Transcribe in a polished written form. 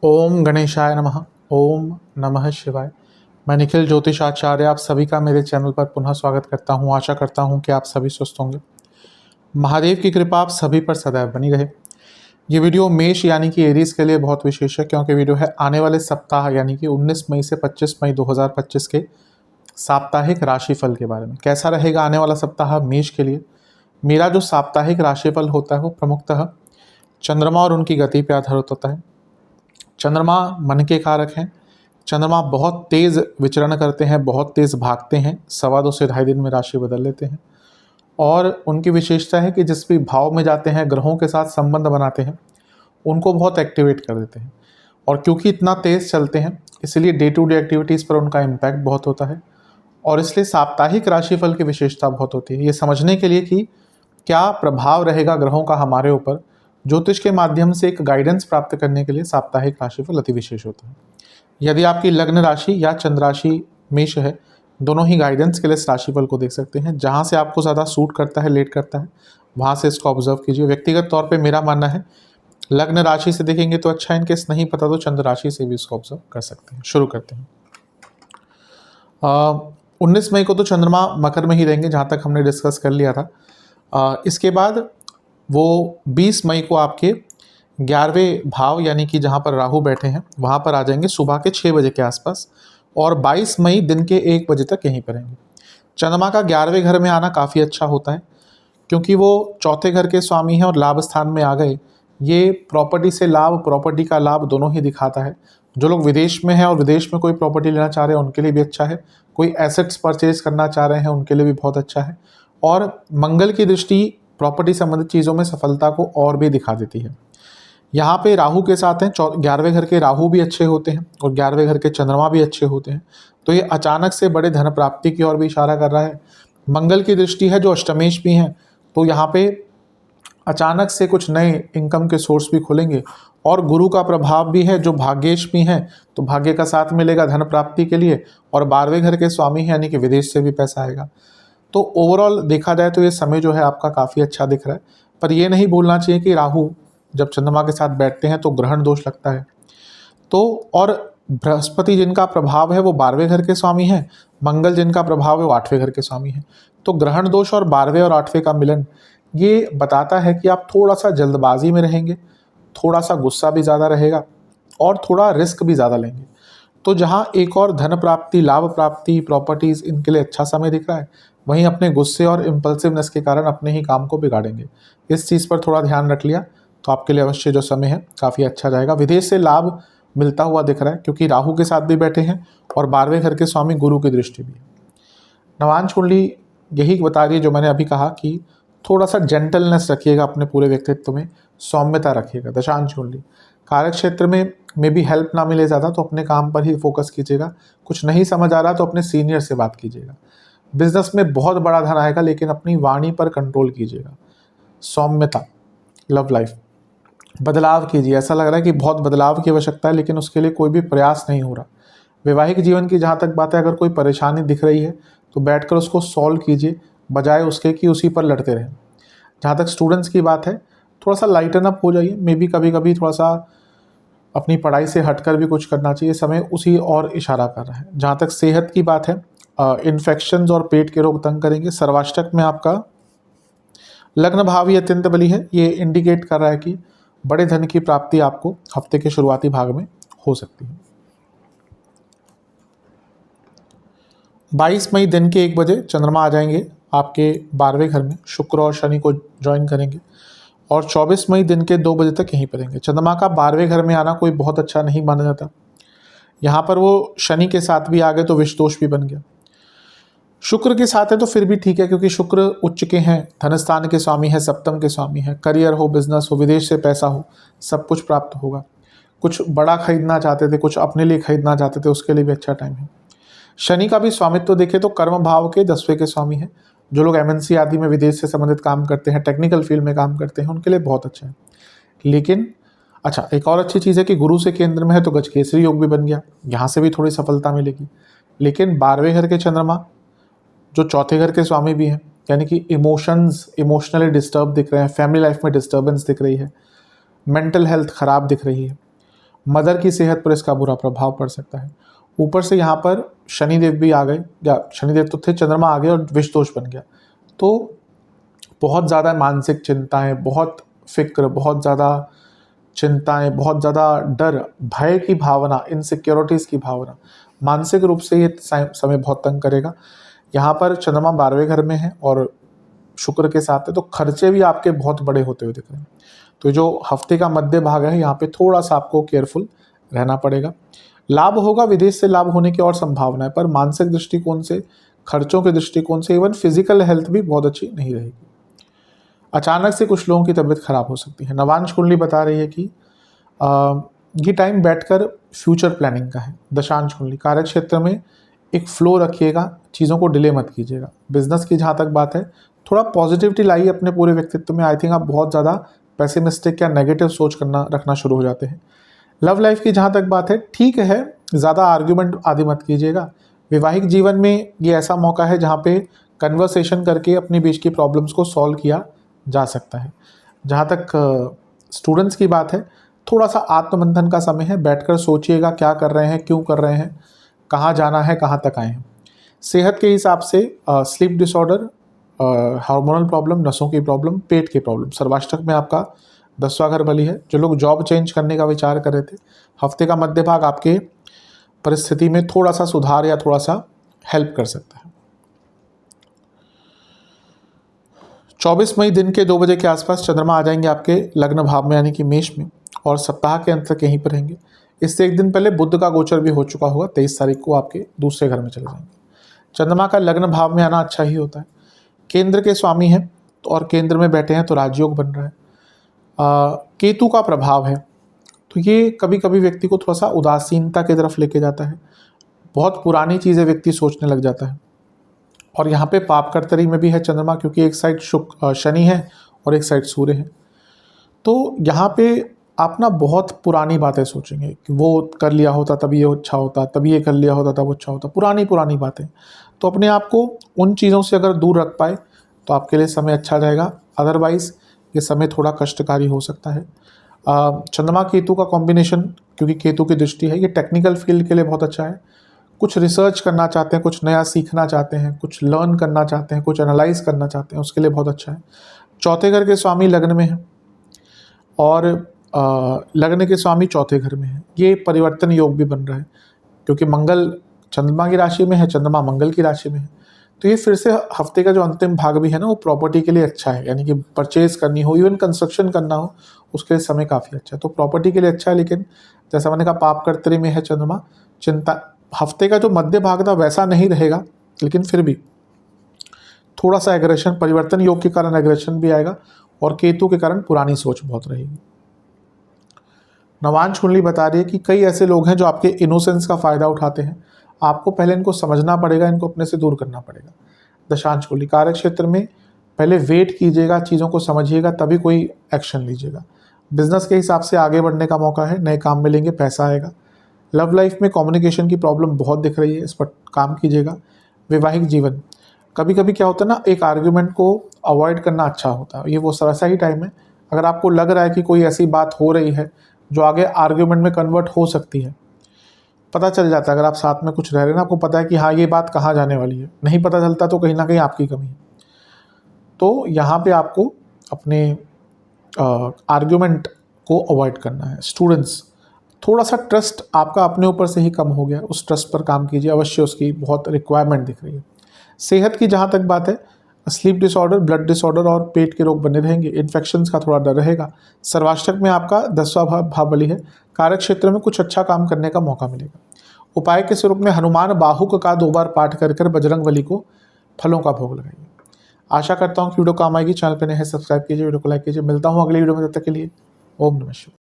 ओम गणेशाय नमः। ओम नमः शिवाय। मैं निखिल ज्योतिष आचार्य आप सभी का मेरे चैनल पर पुनः स्वागत करता हूं। आशा करता हूं कि आप सभी स्वस्थ होंगे। महादेव की कृपा आप सभी पर सदैव बनी रहे। ये वीडियो मेष यानी कि एरीज के लिए बहुत विशेष है, क्योंकि वीडियो है आने वाले सप्ताह यानी कि 19 मई से 25 मई 2025 के साप्ताहिक राशिफल के बारे में। कैसा रहेगा आने वाला सप्ताह मेष के लिए। मेरा जो साप्ताहिक राशिफल होता है वो प्रमुखतः चंद्रमा और उनकी गति पर आधारित होता है। चंद्रमा मन के कारक हैं। चंद्रमा बहुत तेज़ विचरण करते हैं, बहुत तेज़ भागते हैं, 2.25 से 2.5 दिन में राशि बदल लेते हैं। और उनकी विशेषता है कि जिस भी भाव में जाते हैं, ग्रहों के साथ संबंध बनाते हैं, उनको बहुत एक्टिवेट कर देते हैं। और क्योंकि इतना तेज़ चलते हैं, इसलिए डे टू डे एक्टिविटीज़ पर उनका इम्पैक्ट बहुत होता है। और इसलिए साप्ताहिक राशिफल की विशेषता बहुत होती है। ये समझने के लिए कि क्या प्रभाव रहेगा ग्रहों का हमारे ऊपर, ज्योतिष के माध्यम से एक गाइडेंस प्राप्त करने के लिए साप्ताहिक राशिफल अति विशेष होता है। यदि आपकी लग्न राशि या चंद्र राशि मेष है, दोनों ही गाइडेंस के लिए इस राशिफल को देख सकते हैं। जहाँ से आपको ज़्यादा सूट करता है, लेट करता है, वहाँ से इसको ऑब्जर्व कीजिए। व्यक्तिगत तौर पे मेरा मानना है लग्न राशि से देखेंगे तो अच्छा, इनकेस नहीं पता तो चंद्र राशि से भी इसको ऑब्जर्व कर सकते हैं। शुरू करते हैं। 19 मई को तो चंद्रमा मकर में ही रहेंगे, जहाँ तक हमने डिस्कस कर लिया था। इसके बाद वो 20 मई को आपके 11वें भाव यानी कि जहाँ पर राहु बैठे हैं वहाँ पर आ जाएंगे सुबह के 6 बजे के आसपास, और 22 मई दिन के 1 बजे तक यहीं पर रहेंगे। चंद्रमा का 11वें घर में आना काफ़ी अच्छा होता है, क्योंकि वो चौथे घर के स्वामी हैं और लाभ स्थान में आ गए। ये प्रॉपर्टी से लाभ, प्रॉपर्टी का लाभ दोनों ही दिखाता है। जो लोग विदेश में हैं और विदेश में कोई प्रॉपर्टी लेना चाह रहे हैं उनके लिए भी अच्छा है। कोई एसेट्स परचेज करना चाह रहे हैं उनके लिए भी बहुत अच्छा है। और मंगल की दृष्टि प्रॉपर्टी संबंधित चीज़ों में सफलता को और भी दिखा देती है। यहाँ पे राहु के साथ हैं, 11वें घर के राहु भी अच्छे होते हैं और 11वें घर के चंद्रमा भी अच्छे होते हैं। तो ये अचानक से बड़े धन प्राप्ति की ओर भी इशारा कर रहा है। मंगल की दृष्टि है जो अष्टमेश भी हैं, तो यहाँ पे अचानक से कुछ नए इनकम के सोर्स भी खुलेंगे। और गुरु का प्रभाव भी है जो भाग्येश भी हैं, तो भाग्य का साथ मिलेगा धन प्राप्ति के लिए। और 12वें घर के स्वामी हैं यानी कि विदेश से भी पैसा आएगा। तो ओवरऑल देखा जाए तो ये समय जो है आपका काफ़ी अच्छा दिख रहा है। पर ये नहीं भूलना चाहिए कि राहु जब चंद्रमा के साथ बैठते हैं तो ग्रहण दोष लगता है। तो और बृहस्पति जिनका प्रभाव है वो 12वें घर के स्वामी हैं, मंगल जिनका प्रभाव है वो 8वें घर के स्वामी हैं। तो ग्रहण दोष और 12वें और 8वें का मिलन ये बताता है कि आप थोड़ा सा जल्दबाजी में रहेंगे, थोड़ा सा गुस्सा भी ज़्यादा रहेगा और थोड़ा रिस्क भी ज़्यादा लेंगे। तो जहाँ एक और धन प्राप्ति, लाभ प्राप्ति, प्रॉपर्टीज़, इनके लिए अच्छा समय दिख रहा है, वहीं अपने गुस्से और इम्पल्सिवनेस के कारण अपने ही काम को बिगाड़ेंगे। इस चीज़ पर थोड़ा ध्यान रख लिया तो आपके लिए अवश्य जो समय है काफ़ी अच्छा जाएगा। विदेश से लाभ मिलता हुआ दिख रहा है, क्योंकि राहु के साथ भी बैठे हैं और 12वें घर के स्वामी गुरु की दृष्टि भी है। नवांश कुंडली यही बता रही है जो मैंने अभी कहा कि थोड़ा सा जेंटलनेस रखिएगा अपने पूरे व्यक्तित्व में, सौम्यता रखिएगा। दशांश कुंडली कार्य क्षेत्र में भी हेल्प ना मिले ज़्यादा तो अपने काम पर ही फोकस कीजिएगा। कुछ नहीं समझ आ रहा तो अपने सीनियर से बात कीजिएगा। बिजनेस में बहुत बड़ा धन आएगा, लेकिन अपनी वाणी पर कंट्रोल कीजिएगा। सौम्यता। लव लाइफ बदलाव कीजिए। ऐसा लग रहा है कि बहुत बदलाव की आवश्यकता है, लेकिन उसके लिए कोई भी प्रयास नहीं हो रहा। वैवाहिक जीवन की जहाँ तक बात है, अगर कोई परेशानी दिख रही है तो बैठकर उसको सॉल्व कीजिए, बजाय उसके कि उसी पर लड़ते रहें। जहाँ तक स्टूडेंट्स की बात है, थोड़ा सा लाइटन अप हो जाइए। मे बी कभी कभी थोड़ा सा अपनी पढ़ाई से हटकर भी कुछ करना चाहिए। समय उसी और इशारा कर रहा है। जहाँ तक सेहत की बात है, इन्फेक्शंस और पेट के रोग तंग करेंगे। सर्वाष्टक में आपका लग्न भाव ही अत्यंत बली है। ये इंडिकेट कर रहा है कि बड़े धन की प्राप्ति आपको हफ्ते के शुरुआती भाग में हो सकती है। 22 मई दिन के 1 बजे चंद्रमा आ जाएंगे आपके 12वें घर में, शुक्र और शनि को ज्वाइन करेंगे और 24 मई दिन के 2 बजे तक यहीं पर रहेंगे। चंद्रमा का 12वें घर में आना कोई बहुत अच्छा नहीं माना जाता। यहाँ पर वो शनि के साथ भी आ गए तो विष दोष भी बन गया। शुक्र के साथ है तो फिर भी ठीक है, क्योंकि शुक्र उच्च के हैं, धनस्थान के स्वामी है, सप्तम के स्वामी है। करियर हो, बिजनेस हो, विदेश से पैसा हो, सब कुछ प्राप्त होगा। कुछ बड़ा खरीदना चाहते थे, कुछ अपने लिए खरीदना चाहते थे, उसके लिए भी अच्छा टाइम है। शनि का भी स्वामित्व देखें तो कर्म भाव के 10वें के स्वामी है। जो लोग एमएनसी आदि में विदेश से संबंधित काम करते हैं, टेक्निकल फील्ड में काम करते हैं, उनके लिए बहुत अच्छा है। लेकिन अच्छा, एक और अच्छी चीज़ है कि गुरु से केंद्र में है तो गजकेसरी योग भी बन गया, यहाँ से भी थोड़ी सफलता मिलेगी। लेकिन 12वें घर के चंद्रमा जो चौथे घर के स्वामी भी हैं, यानी कि इमोशनली डिस्टर्ब दिख रहे हैं, फैमिली लाइफ में डिस्टर्बेंस दिख रही है। मेंटल हेल्थ खराब दिख रही है, मदर की सेहत पर इसका बुरा प्रभाव पड़ सकता है। ऊपर से यहाँ पर शनिदेव भी आ गए, या शनिदेव तो थे, चंद्रमा आ गए और विष दोष बन गया, तो बहुत ज़्यादा मानसिक चिंताएं, बहुत फिक्र, बहुत ज़्यादा चिंताएं, बहुत ज़्यादा डर, भय की भावना, इनसिक्योरिटीज़ की भावना, मानसिक रूप से ये समय बहुत तंग करेगा। यहाँ पर चंद्रमा 12वें घर में है और शुक्र के साथ है, तो खर्चे भी आपके बहुत बड़े होते हुए दिख रहे हैं। तो जो हफ्ते का मध्य भाग है, यहाँ पे थोड़ा सा आपको केयरफुल रहना पड़ेगा। लाभ होगा, विदेश से लाभ होने की और संभावना है, पर मानसिक दृष्टिकोण से, खर्चों के दृष्टिकोण से, इवन फिजिकल हेल्थ भी बहुत अच्छी नहीं रहेगी। अचानक से कुछ लोगों की तबीयत खराब हो सकती है। नवांश कुंडली बता रही है कि ये टाइम बैठकर फ्यूचर प्लानिंग का है। दशांश कुंडली, कार्य क्षेत्र में एक फ्लो रखिएगा, चीज़ों को डिले मत कीजिएगा। बिजनेस की जहाँ तक बात है, थोड़ा पॉजिटिविटी लाइए अपने पूरे व्यक्तित्व में। आई थिंक आप बहुत ज़्यादा पेसिमिस्टिक या नेगेटिव सोच रखना शुरू हो जाते हैं। लव लाइफ की जहाँ तक बात है, ठीक है, ज़्यादा आर्ग्यूमेंट आदि मत कीजिएगा। वैवाहिक जीवन में ये ऐसा मौका है जहाँ पे कन्वर्सेशन करके अपने बीच की प्रॉब्लम्स को सॉल्व किया जा सकता है। जहाँ तक स्टूडेंट्स की बात है, थोड़ा सा आत्ममंथन का समय है। बैठकर सोचिएगा क्या कर रहे हैं, क्यों कर रहे हैं, कहाँ जाना है, कहाँ तक आए हैं। सेहत के हिसाब से स्लीप डिसऑर्डर, हार्मोनल प्रॉब्लम, नसों की प्रॉब्लम, पेट की प्रॉब्लम। सर्वाष्टक में आपका 10वां घर बली है। जो लोग जॉब चेंज करने का विचार कर रहे थे, हफ्ते का मध्य भाग आपके परिस्थिति में थोड़ा सा सुधार या थोड़ा सा हेल्प कर सकता है। 24 मई दिन के 2 बजे के आसपास चंद्रमा आ जाएंगे आपके लग्न भाव में, यानी कि मेष में, और सप्ताह के अंत तक यहीं पर रहेंगे। इससे एक दिन पहले बुध का गोचर भी हो चुका होगा, 23 तारीख को आपके दूसरे घर में चले जाएंगे। चंद्रमा का लग्न भाव में आना अच्छा ही होता है। केंद्र के स्वामी हैं और केंद्र में बैठे हैं, तो राजयोग बन रहा है। केतु का प्रभाव है, तो ये कभी कभी व्यक्ति को थोड़ा सा उदासीनता की तरफ लेके जाता है। बहुत पुरानी चीज़ें व्यक्ति सोचने लग जाता है। और यहाँ पे पाप कर्तरी में भी है चंद्रमा, क्योंकि एक साइड शनि है और एक साइड सूर्य है। तो यहाँ पे आप ना बहुत पुरानी बातें सोचेंगे कि वो कर लिया होता तब ये अच्छा होता, तब ये कर लिया होता तब अच्छा होता, पुरानी पुरानी बातें। तो अपने आप को उन चीज़ों से अगर दूर रख पाए तो आपके लिए समय अच्छा रहेगा। अदरवाइज़ ये समय थोड़ा कष्टकारी हो सकता है। चंद्रमा केतु का कॉम्बिनेशन, क्योंकि केतु की दृष्टि है, ये टेक्निकल फील्ड के लिए बहुत अच्छा है। कुछ रिसर्च करना चाहते हैं, कुछ नया सीखना चाहते हैं, कुछ लर्न करना चाहते हैं, कुछ एनालाइज करना चाहते हैं, उसके लिए बहुत अच्छा है। चौथे घर के स्वामी लग्न में है और लग्न के स्वामी चौथे घर में है। ये परिवर्तन योग भी बन रहा है, क्योंकि मंगल चंद्रमा की राशि में है, चंद्रमा मंगल की राशि में है। तो ये फिर से हफ्ते का जो अंतिम भाग भी है ना, वो प्रॉपर्टी के लिए अच्छा है। यानी कि परचेज करनी हो, इवन कंस्ट्रक्शन करना हो, उसके लिए समय काफ़ी अच्छा है। तो प्रॉपर्टी के लिए अच्छा है। लेकिन जैसा मैंने कहा, पाप कर्तरी में है चंद्रमा, चिंता। हफ्ते का जो मध्य भाग था वैसा नहीं रहेगा, लेकिन फिर भी थोड़ा सा एग्रेशन, परिवर्तन योग के कारण एग्रेशन भी आएगा, और केतु के कारण पुरानी सोच बहुत रहेगी। नवांश कुंडली बता रही है कि कई ऐसे लोग हैं जो आपके इनोसेंस का फ़ायदा उठाते हैं। आपको पहले इनको समझना पड़ेगा, इनको अपने से दूर करना पड़ेगा। दशांश कुंडली, कार्य क्षेत्र में पहले वेट कीजिएगा, चीज़ों को समझिएगा, तभी कोई एक्शन लीजिएगा। बिजनेस के हिसाब से आगे बढ़ने का मौका है, नए काम मिलेंगे, पैसा आएगा। लव लाइफ में कम्युनिकेशन की प्रॉब्लम बहुत दिख रही है, इस पर काम कीजिएगा। वैवाहिक जीवन, कभी कभी क्या होता है ना, एक आर्ग्यूमेंट को अवॉइड करना अच्छा होता है। ये वो वैसा ही टाइम है। अगर आपको लग रहा है कि कोई ऐसी बात हो रही है जो आगे आर्ग्यूमेंट में कन्वर्ट हो सकती है, पता चल जाता है। अगर आप साथ में कुछ रह रहे हैं ना, आपको पता है कि हाँ ये बात कहाँ जाने वाली है। नहीं पता चलता तो कहीं ना कहीं आपकी कमी है। तो यहाँ पे आपको अपने आर्ग्यूमेंट को अवॉइड करना है। स्टूडेंट्स, थोड़ा सा ट्रस्ट आपका अपने ऊपर से ही कम हो गया, उस ट्रस्ट पर काम कीजिए, अवश्य उसकी बहुत रिक्वायरमेंट दिख रही है। सेहत की जहाँ तक बात है, स्लीप डिसऑर्डर, ब्लड डिसऑर्डर और पेट के रोग बने रहेंगे। इन्फेक्शंस का थोड़ा डर रहेगा। सर्वाष्टक में आपका 10वां भाव बली है। कार्य क्षेत्र में कुछ अच्छा काम करने का मौका मिलेगा। उपाय के स्वरूप में हनुमान बाहुक का 2 बार पाठ कर बजरंग बली को फलों का भोग लगाइए। आशा करता हूँ कि वीडियो काम आएगी। चैनल पर नए हैं, सब्सक्राइब कीजिए, वीडियो को लाइक कीजिए। मिलता हूँ अगली वीडियो में, तब तक के लिए ओम नमः शिवाय।